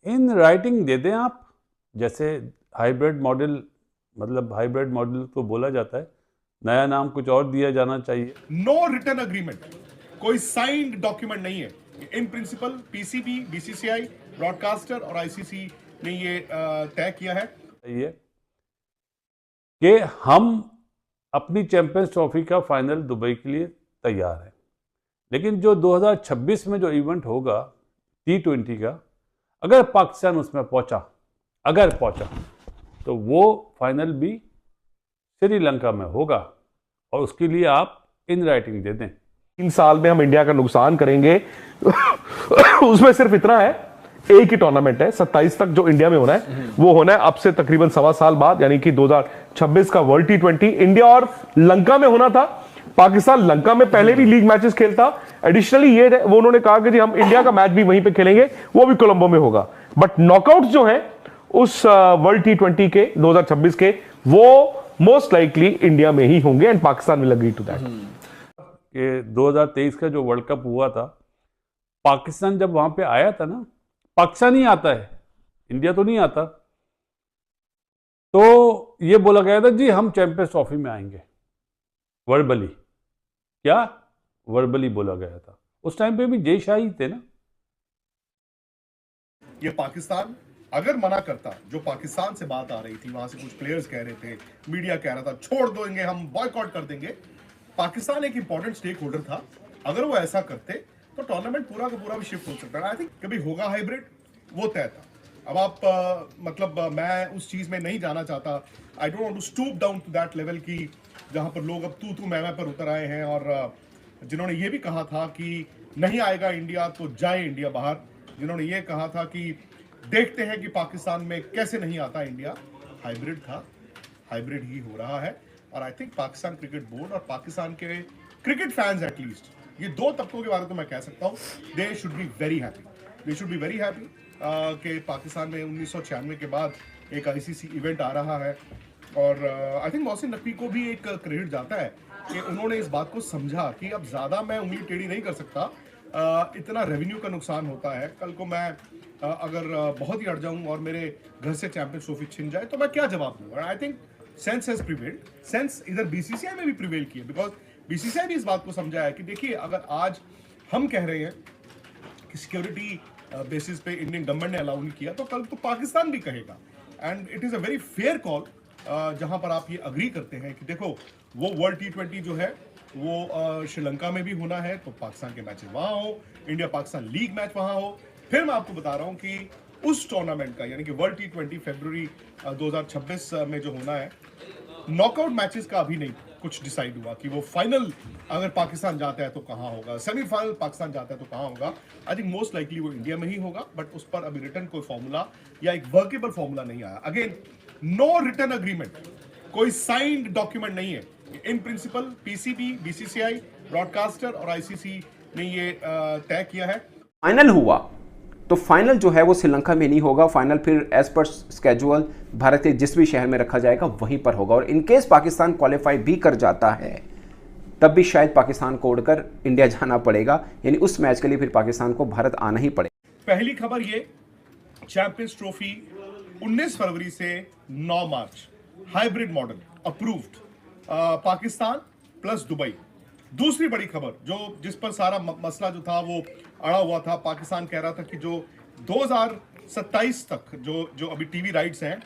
In writing दे दें आप, जैसे हाइब्रिड मॉडल, मतलब हाइब्रिड मॉडल को बोला जाता है, नया नाम कुछ और दिया जाना चाहिए। नो रिटन अग्रीमेंट, कोई साइंड डॉक्यूमेंट नहीं है। इन प्रिंसिपल पीसीबी, बीसीसीआई, ब्रॉडकास्टर और आईसीसी ने ये तय किया है कि हम अपनी चैंपियंस ट्रॉफी का फाइनल दुबई के लिए तैयार है, लेकिन जो 2026 में जो इवेंट होगा T20 का, अगर पाकिस्तान उसमें पहुंचा तो वो फाइनल भी श्रीलंका में होगा, और उसके लिए आप इन राइटिंग दे दें। 3 साल में हम इंडिया का नुकसान करेंगे उसमें सिर्फ इतना है, एक ही टूर्नामेंट है 27 तक जो इंडिया में होना है, वो होना है अब से तकरीबन 1.25 साल बाद, यानी कि 2026 का वर्ल्ड T20 इंडिया और लंका में होना था। पाकिस्तान लंका में पहले भी लीग मैचेस खेलता। एडिशनली ये वो उन्होंने कहा कि जी हम इंडिया का मैच भी वहीं पे खेलेंगे, वो भी कोलंबो में होगा। बट नॉकआउट्स जो है उस वर्ल्ड T20 के 2026 के, वो मोस्ट लाइकली इंडिया में ही होंगे and Pakistan will agree to that. कि 2023 का जो वर्ल्ड कप हुआ था, पाकिस्तान जब वहां पे आया था ना, पाकिस्तान ही आता है, इंडिया तो नहीं आता, तो ये बोला गया था जी हम चैंपियंस ट्रॉफी में आएंगे, वर्बली, क्या वर्बली बोला गया था। उस टाइम पे भी जय शाह ही थे ना। ये पाकिस्तान अगर मना करता, जो पाकिस्तान से बात आ रही थी, वहां से कुछ प्लेयर्स कह रहे थे, मीडिया कह रहा था छोड़ देंगे, हम बॉयकॉट कर देंगे, पाकिस्तान एक इंपॉर्टेंट स्टेक होल्डर था, अगर वो ऐसा करते तो टूर्नामेंट पूरा का पूरा भी शिफ्ट हो सकता है। आई थिंक कभी होगा हाइब्रिड, वो तय था। अब आप मतलब मैं उस चीज में नहीं जाना चाहता, I don't want to stoop down to that level की जहां पर लोग अब तू मैं पर उतर आए हैं, और जिन्होंने ये भी कहा था कि नहीं आएगा इंडिया तो जाए इंडिया बाहर, जिन्होंने ये कहा था कि देखते हैं कि पाकिस्तान में कैसे नहीं आता इंडिया, हाइब्रिड था, हाइब्रिड ही हो रहा है। और I think Pakistan cricket board और पाकिस्तान के क्रिकेट फैंस एटलीस्ट, ये दो तबकों के बारे में तो मैं कह सकता हूँ, they should be very happy, they should be very happy कि पाकिस्तान में 1996 के बाद एक आईसीसी इवेंट आ रहा है। और आई थिंक मोहसिन नकवी को भी एक क्रेडिट जाता है कि उन्होंने इस बात को समझा कि अब ज़्यादा मैं उंगली टेढ़ी नहीं कर सकता, इतना रेवेन्यू का नुकसान होता है, कल को मैं अगर बहुत ही अड़ जाऊं और मेरे घर से चैंपियंस ट्रॉफी छिन जाए तो मैं क्या जवाब दूंगा। I think sense has prevailed, sense इधर बीसीसीआई में भी प्रिवेल किया, बिकॉज बीसीसीआई भी इस बात को समझा है कि देखिए अगर आज हम कह रहे हैं कि सिक्योरिटी बेसिस पे इंडियन गवर्नमेंट ने अलाउ नहीं किया, तो कल तो पाकिस्तान भी कहेगा, and it is a very fair call जहां पर आप ये अग्री करते हैं कि देखो वो वर्ल्ड T20 जो है वो श्रीलंका में भी होना है, तो पाकिस्तान के मैचेस वहां हो, इंडिया पाकिस्तान लीग मैच वहां हो। फिर मैं आपको बता रहा हूं कि उस टूर्नामेंट का यानी कि वर्ल्ड T20 फरवरी 2026 में जो होना है, नॉकआउट मैचेस का अभी नहीं कुछ डिसाइड हुआ कि वो फाइनल अगर पाकिस्तान जाता है तो कहां होगा, सेमीफाइनल पाकिस्तान जाता है तो कहां होगा। आई थिंक मोस्ट लाइकली वो इंडिया में ही होगा, बट उस पर अभी रिटर्न कोई फॉर्मूला या एक वर्केबल फॉर्मूला नहीं आया। अगेन नो रिटर्न अग्रीमेंट, कोई साइंड डॉक्यूमेंट नहीं है। इन प्रिंसिपल पीसीबी, बीसीसीआई, ब्रॉडकास्टर और आईसीसी ने ये तय किया है। फाइनल हुआ तो फाइनल जो है वो श्रीलंका में नहीं होगा, फाइनल फिर एज पर स्केड्यूल भारत के जिस भी शहर में रखा जाएगा वहीं पर होगा। और इनकेस पाकिस्तान क्वालिफाई भी कर जाता है तब भी शायद पाकिस्तान को उड़कर इंडिया जाना पड़ेगा, यानी उस मैच के लिए फिर पाकिस्तान को भारत आना ही पड़ेगा। पहली खबर ये, चैंपियंस ट्रॉफी 19 फरवरी से 9 मार्च, hybrid model approved, Pakistan plus Dubai. दूसरी बड़ी खबर जो जिस पर सारा मसला जो था वो अड़ा हुआ था, पाकिस्तान कह रहा था कि जो 2027 तक जो अभी टीवी राइट्स हैं,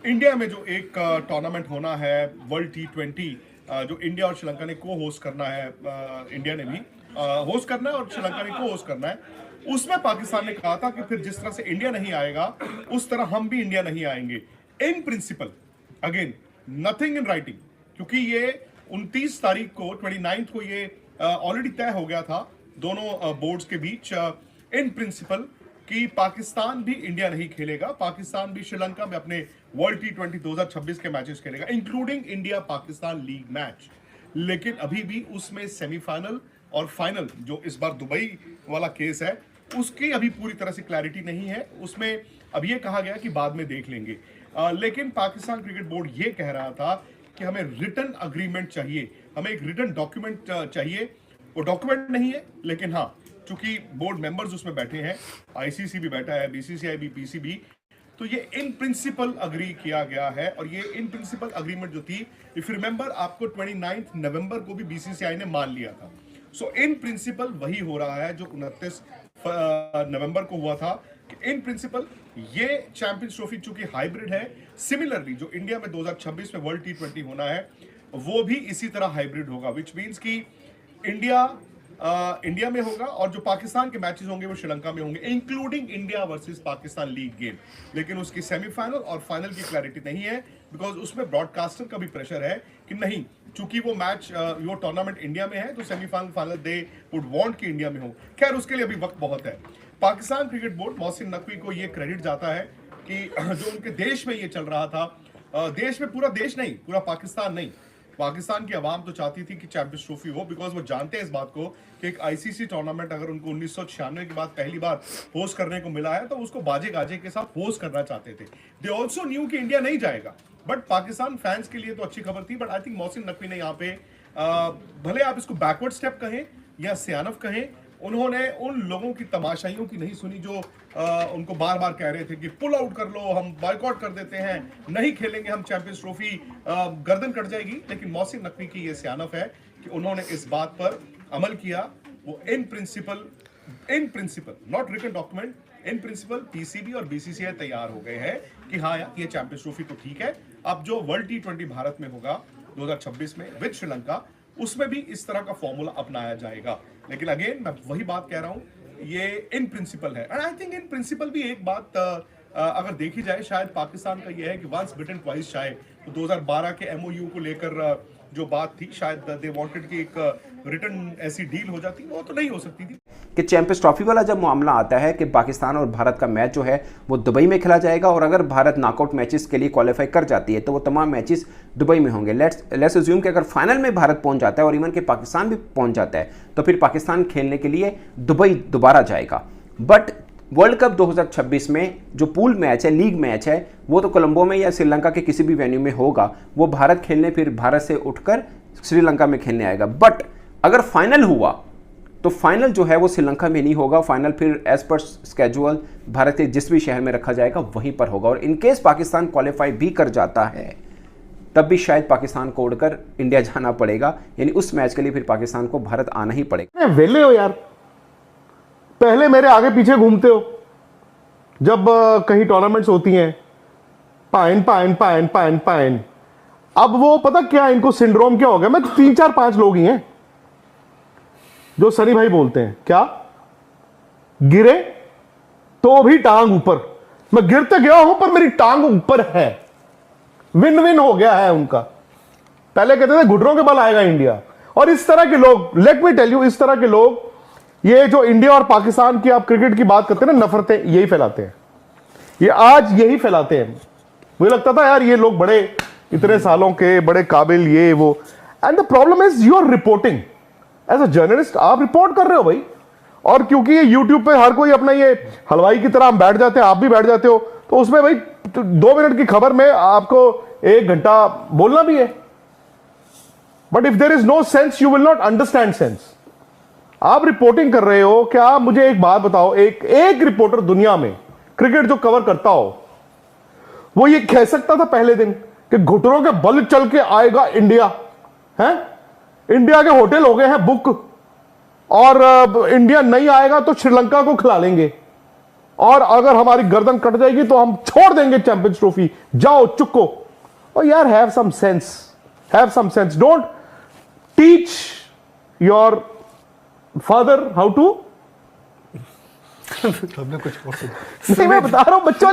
इंडिया में जो एक टूर्नामेंट होना है वर्ल्ड T20, जो इंडिया और श्रीलंका ने को होस्ट करना है, इंडिया ने भी होस्ट करना है और श्रीलंका ने को होस्ट करना है, उसमें पाकिस्तान ने कहा था कि फिर जिस तरह से इंडिया नहीं आएगा उस तरह हम भी इंडिया नहीं आएंगे। In principle, again nothing in writing, क्योंकि ये 29 तारीख को 29 को ये ऑलरेडी तय हो गया था दोनों बोर्ड्स के बीच, इन प्रिंसिपल कि पाकिस्तान भी इंडिया नहीं खेलेगा, पाकिस्तान भी श्रीलंका में अपने वर्ल्ड T20 2026 के मैचेस खेलेगा, including India Pakistan league match. लेकिन अभी भी उसमें सेमीफाइनल और फाइनल जो इस बार दुबई वाला केस है उसकी अभी पूरी तरह से क्लैरिटी नहीं है। उसमें अब ये कहा गया कि बाद में देख लेंगे, लेकिन पाकिस्तान क्रिकेट बोर्ड ये कह रहा था कि हमें रिटन अग्रीमेंट चाहिए, हमें एक रिटन डॉक्यूमेंट चाहिए। वो डॉक्यूमेंट नहीं है, लेकिन हाँ चूंकि बोर्ड मेंबर्स उसमें बैठे हैं, आईसीसी भी बैठा है, बीसीसीआई भी, पीसीबी, तो ये इन प्रिंसिपल अग्री किया गया है। और ये इन प्रिंसिपल अग्रीमेंट जो थी, इफ रिमेंबर, आपको 29 नवंबर को भी बीसीसीआई ने मान लिया था। सो इन प्रिंसिपल वही हो रहा है जो 29 नवंबर को हुआ था। इन प्रिंसिपल ये चैंपियंस ट्रॉफी चूंकि हाइब्रिड है, सिमिलरली जो इंडिया में 2026 में वर्ल्ड T20 होना है वो भी इसी तरह हाइब्रिड होगा, विच मीन्स कि इंडिया में होगा और जो पाकिस्तान के मैचेस होंगे वो श्रीलंका में होंगे, including India versus Pakistan league game. लेकिन उसकी सेमीफाइनल और फाइनल की क्लैरिटी नहीं है, बिकॉज उसमें ब्रॉडकास्टर का भी प्रेशर है कि नहीं, चूंकि वो मैच वो टूर्नामेंट इंडिया में है तो semifinal final they would want कि इंडिया में हो। खैर उसके लिए अभी वक्त बहुत है। पाकिस्तान क्रिकेट बोर्ड, मोहसिन नकवी को ये क्रेडिट जाता है कि जो उनके देश में ये चल रहा था, देश में, पूरा देश नहीं, पूरा पाकिस्तान नहीं, पाकिस्तान की आवाम तो चाहती थी कि चैंपियंस ट्रॉफी हो, बिकॉज वो जानते हैं इस बात को कि एक आईसीसी टूर्नामेंट अगर उनको 1996 के बाद पहली बार होस्ट करने को मिला है तो उसको बाजे गाजे के साथ होस्ट करना चाहते थे। दे ऑल्सो न्यू कि इंडिया नहीं जाएगा, बट पाकिस्तान फैंस के लिए तो अच्छी खबर थी। But I think Mohsin Naqvi ने यहाँ पे भले आप इसको बैकवर्ड स्टेप कहें या सियानफ कहें, उन्होंने उन लोगों की तमाशाइयों की नहीं सुनी जो उनको बार बार कह रहे थे कि पुल आउट कर लो, हम बॉयकॉट कर देते हैं, नहीं खेलेंगे हम चैंपियंस ट्रॉफी, गर्दन कट जाएगी। लेकिन मोहसिन नकवी की ये सियानफ है कि उन्होंने इस बात पर अमल किया। वो in principle, not written document, in principle PCB और बीसीसीआई तैयार हो गए हैं कि हाँ यार ये चैंपियंस ट्रॉफी तो ठीक है, अब जो वर्ल्ड T20 भारत में होगा 2026 में विद श्रीलंका, उसमें भी इस तरह का फॉर्मूला अपनाया जाएगा। लेकिन अगेन मैं वही बात कह रहा हूं, ये इन प्रिंसिपल है। And I think in principle भी एक बात अगर देखी जाए, शायद पाकिस्तान का ये है कि वंस बिटन ट्वाइस शाय। तो 2012 के एमओयू को लेकर जो बात थी, शायद दे वांटेड कि एक रिटर्न ऐसी डील हो जाती, वो तो नहीं हो सकती थी। कि चैंपियंस ट्रॉफी वाला जब मामला आता है कि पाकिस्तान और भारत का मैच जो है वो दुबई में खेला जाएगा, और अगर भारत नॉकआउट मैचेस के लिए क्वालिफाई कर जाती है तो वो तमाम मैचेस दुबई में होंगे। लेट्स अज्यूम कि अगर फाइनल में भारत पहुंच जाता है और इवन के पाकिस्तान भी पहुंच जाता है तो फिर पाकिस्तान खेलने के लिए दुबई दोबारा जाएगा। बट वर्ल्ड कप 2026 में जो पूल मैच है, लीग मैच है, वो तो कोलंबो में या श्रीलंका के किसी भी वेन्यू में होगा। वो भारत खेलने, फिर भारत से उठकर श्रीलंका में खेलने आएगा। बट अगर फाइनल हुआ तो फाइनल जो है वो श्रीलंका में नहीं होगा, फाइनल फिर एज पर स्केजुअल भारत के जिस भी शहर में रखा जाएगा वहीं पर होगा। और इनकेस पाकिस्तान क्वालिफाई भी कर जाता है तब भी शायद पाकिस्तान को उड़कर इंडिया जाना पड़ेगा, यानी उस मैच के लिए फिर पाकिस्तान को भारत आना ही पड़ेगा। वेले हो यार, पहले मेरे आगे पीछे घूमते हो जब कहीं टूर्नामेंट्स होती हैं, pine pine pine pine pine. अब वो पता क्या इनको सिंड्रोम क्या हो गया, मैं 3-4-5 लोग ही हैं जो सनी भाई बोलते हैं, क्या गिरे तो भी टांग ऊपर। मैं गिरते गया हूं पर मेरी टांग ऊपर है, विन विन हो गया है उनका। पहले कहते थे घुटनों के बल आएगा इंडिया। और इस तरह के लोग, लेट मी टेल यू, इस तरह के लोग, ये जो इंडिया और पाकिस्तान की आप क्रिकेट की बात करते हैं ना, नफरतें यही फैलाते हैं, ये आज यही फैलाते हैं। मुझे लगता था यार ये लोग बड़े इतने सालों के बड़े काबिल, ये वो। And the problem is you are reporting as a journalist, आप रिपोर्ट कर रहे हो भाई। और क्योंकि ये यूट्यूब पे हर कोई अपना ये हलवाई की तरह हम बैठ जाते हैं, आप भी बैठ जाते हो, तो उसमें भाई 2 मिनट की खबर में आपको 1 घंटा बोलना भी है। But if there is no sense you will not understand sense. आप रिपोर्टिंग कर रहे हो, क्या आप मुझे एक बात बताओ, एक रिपोर्टर दुनिया में क्रिकेट जो कवर करता हो वो ये कह सकता था पहले दिन कि घुटनों के बल चल के आएगा इंडिया? है इंडिया के होटल हो गए हैं बुक, और इंडिया नहीं आएगा तो श्रीलंका को खिला लेंगे, और अगर हमारी गर्दन कट जाएगी तो हम छोड़ देंगे चैंपियंस ट्रॉफी, जाओ चुको। और यार have some sense, don't teach your father how to. नहीं, मैं बता रहा हूं, बच्चों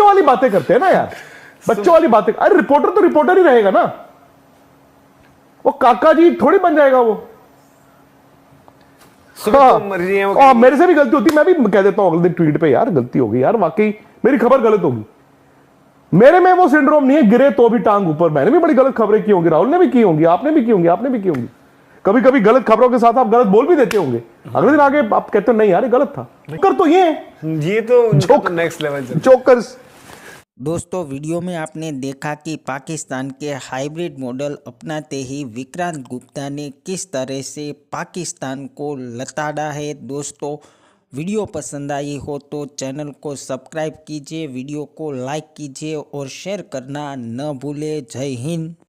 वाली बातें करते हैं ना यार, बच्चों वाली बातें। अरे रिपोर्टर तो रिपोर्टर ही रहेगा ना, वो काका जी थोड़ी बन जाएगा वो। हाँ, मेरे से भी गलती होती, मैं भी कह देता हूं अगले दिन ट्वीट पे, यार गलती होगी यार, वाकई मेरी खबर गलत होगी। मेरे में वो सिंड्रोम नहीं है, गिरे तो भी टांग ऊपर। मैंने भी बड़ी गलत खबरें की होंगी, राहुल ने भी की होंगी, आपने भी की होंगी। कभी कभी गलत खबरों के साथ आप गलत बोल भी देते होंगे, अगले दिन आगे आप कहते हो नहीं यार ये गलत था। जोकर तो ये तो नेक्स्ट लेवल जोकर्स दोस्तों वीडियो में आपने देखा कि पाकिस्तान के हाइब्रिड मॉडल अपनाते ही विक्रांत गुप्ता ने किस तरह से पाकिस्तान को लताड़ा है। दोस्तों वीडियो पसंद आई हो तो चैनल को सब्सक्राइब कीजिए, वीडियो को लाइक कीजिए और शेयर करना न भूलें। जय हिंद।